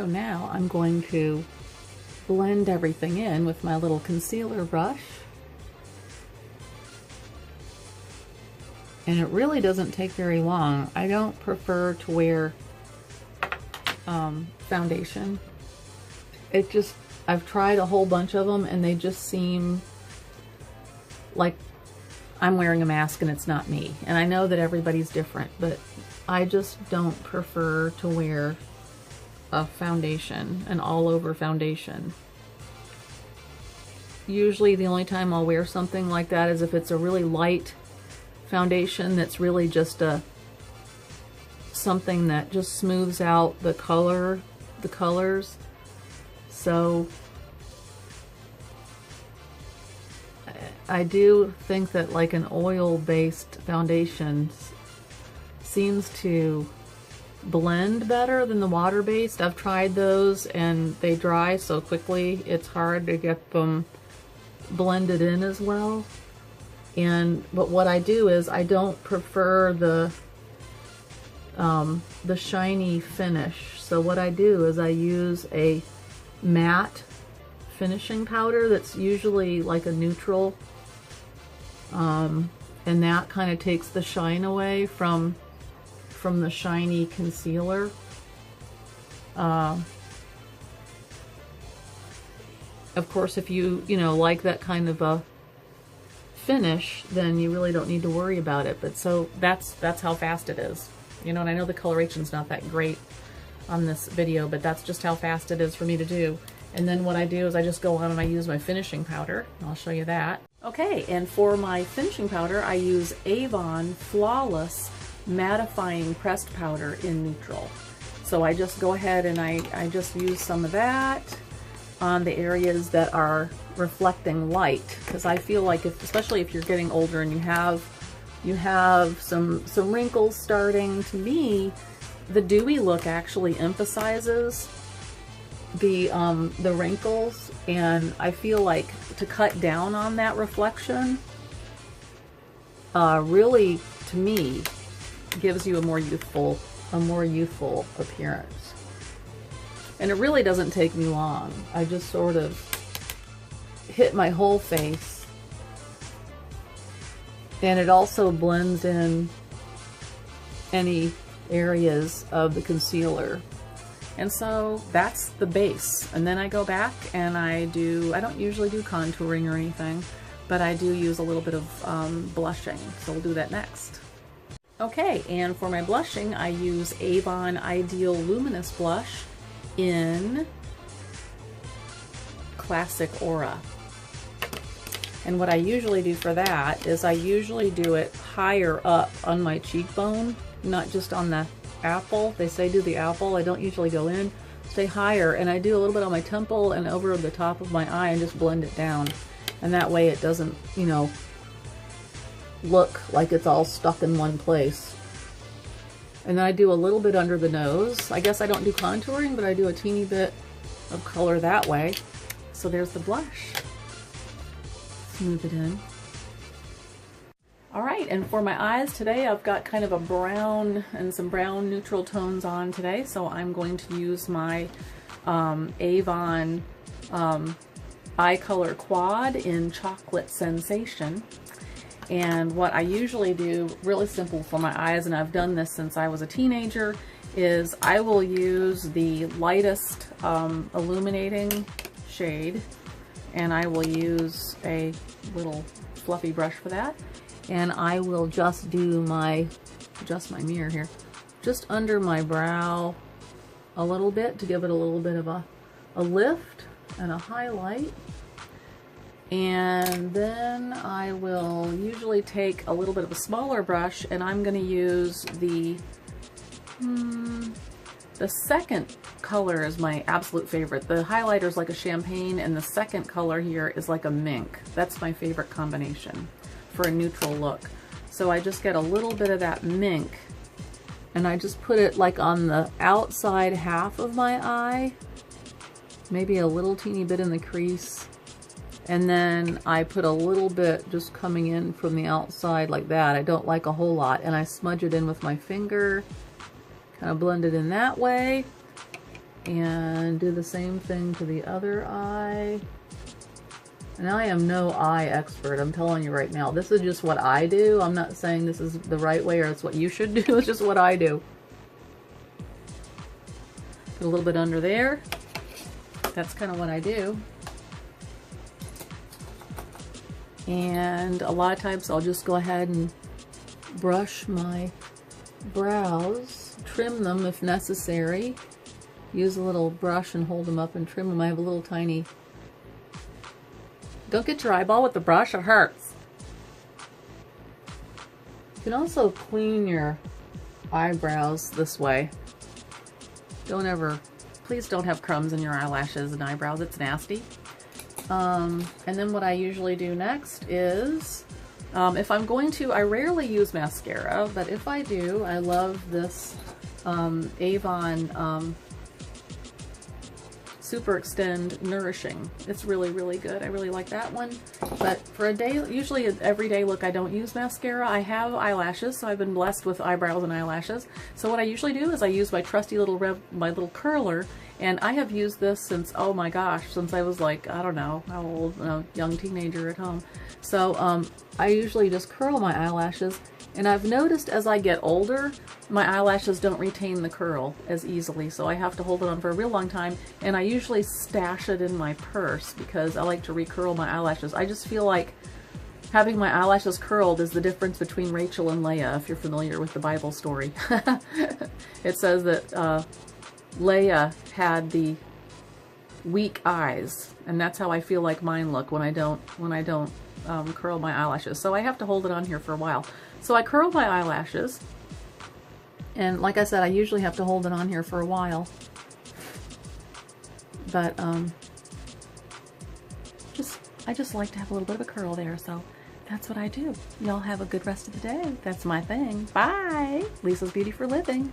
So now I'm going to blend everything in with my little concealer brush. And it really doesn't take very long. I don't prefer to wear foundation. I've tried a whole bunch of them and they just seem like I'm wearing a mask and it's not me. And I know that everybody's different, but I just don't prefer to wear a foundation, an all-over foundation. Usually the only time I'll wear something like that is if it's a really light foundation that's really just something that just smooths out the colors. So I do think that like an oil-based foundation seems to blend better than the water-based. I've tried those and they dry so quickly it's hard to get them blended in as well. But what I do is I don't prefer the shiny finish. So what I do is I use a matte finishing powder that's usually like a neutral, and that kind of takes the shine away from the shiny concealer. Of course, if you like that kind of a finish, then you really don't need to worry about it. But so that's how fast it is, and I know the coloration's not that great on this video, but that's just how fast it is for me to do. And then what I do is I just go on and I use my finishing powder. I'll show you that. Okay, and for my finishing powder, I use Avon Flawless Mattifying Pressed Powder in Neutral. So I just go ahead and I just use some of that on the areas that are reflecting light, because I feel like especially if you're getting older and you have some wrinkles starting, to me the dewy look actually emphasizes the wrinkles, and I feel like to cut down on that reflection really, to me, gives you a more youthful appearance. And it really doesn't take me long. I just sort of hit my whole face, and it also blends in any areas of the concealer. And so that's the base. And then I go back and I don't usually do contouring or anything, but I do use a little bit of blushing. So we'll do that next. Okay, and for my blushing, I use Avon Ideal Luminous Blush in Classic Aura. And what I usually do for that is I usually do it higher up on my cheekbone, not just on the apple. They say do the apple. I don't usually go in. Stay higher, and I do a little bit on my temple and over the top of my eye and just blend it down. And that way it doesn't, look like it's all stuck in one place. And then I do a little bit under the nose. I guess I don't do contouring, but I do a teeny bit of color that way. So there's the blush. Smooth it in. All right, and for my eyes today, I've got kind of a brown and some brown neutral tones on today. So I'm going to use my Avon Eye Color Quad in Chocolate Sensation. And what I usually do, really simple for my eyes, and I've done this since I was a teenager, is I will use the lightest illuminating shade, and I will use a little fluffy brush for that. And I will just do adjust my mirror here, just under my brow a little bit to give it a little bit of a lift and a highlight. And then I will usually take a little bit of a smaller brush, and I'm going to use the second color is my absolute favorite. The highlighter is like a champagne, and the second color here is like a mink. That's my favorite combination for a neutral look. So I just get a little bit of that mink, and I just put it like on the outside half of my eye, maybe a little teeny bit in the crease. And then I put a little bit just coming in from the outside like that. I don't like a whole lot. And I smudge it in with my finger, kind of blend it in that way. And do the same thing to the other eye. And I am no eye expert, I'm telling you right now. This is just what I do. I'm not saying this is the right way or it's what you should do. It's just what I do. Put a little bit under there. That's kind of what I do. And a lot of times I'll just go ahead and brush my brows, trim them if necessary. Use a little brush and hold them up and trim them. I have a little tiny... Don't get your eyeball with the brush, it hurts. You can also clean your eyebrows this way. Don't ever, please don't have crumbs in your eyelashes and eyebrows, it's nasty. And then what I usually do next is, if I'm going to, I rarely use mascara, but if I do, I love this Avon Super Extend Nourishing. It's really, really good. I really like that one. But for a day, usually an everyday look, I don't use mascara. I have eyelashes, so I've been blessed with eyebrows and eyelashes. So what I usually do is I use my trusty little my little curler, and I have used this since, oh my gosh, since I was like, I don't know, how old, young teenager at home. So I usually just curl my eyelashes, and I've noticed as I get older, my eyelashes don't retain the curl as easily, so I have to hold it on for a real long time, and I usually stash it in my purse because I like to recurl my eyelashes. I just feel like having my eyelashes curled is the difference between Rachel and Leah, if you're familiar with the Bible story. It says that Leah had the weak eyes, and that's how I feel like mine look when I don't curl my eyelashes. So I have to hold it on here for a while. So I curl my eyelashes, and like I said, I usually have to hold it on here for a while. But I just like to have a little bit of a curl there, so that's what I do. Y'all have a good rest of the day. That's my thing. Bye! Lisa's Beauty for Living.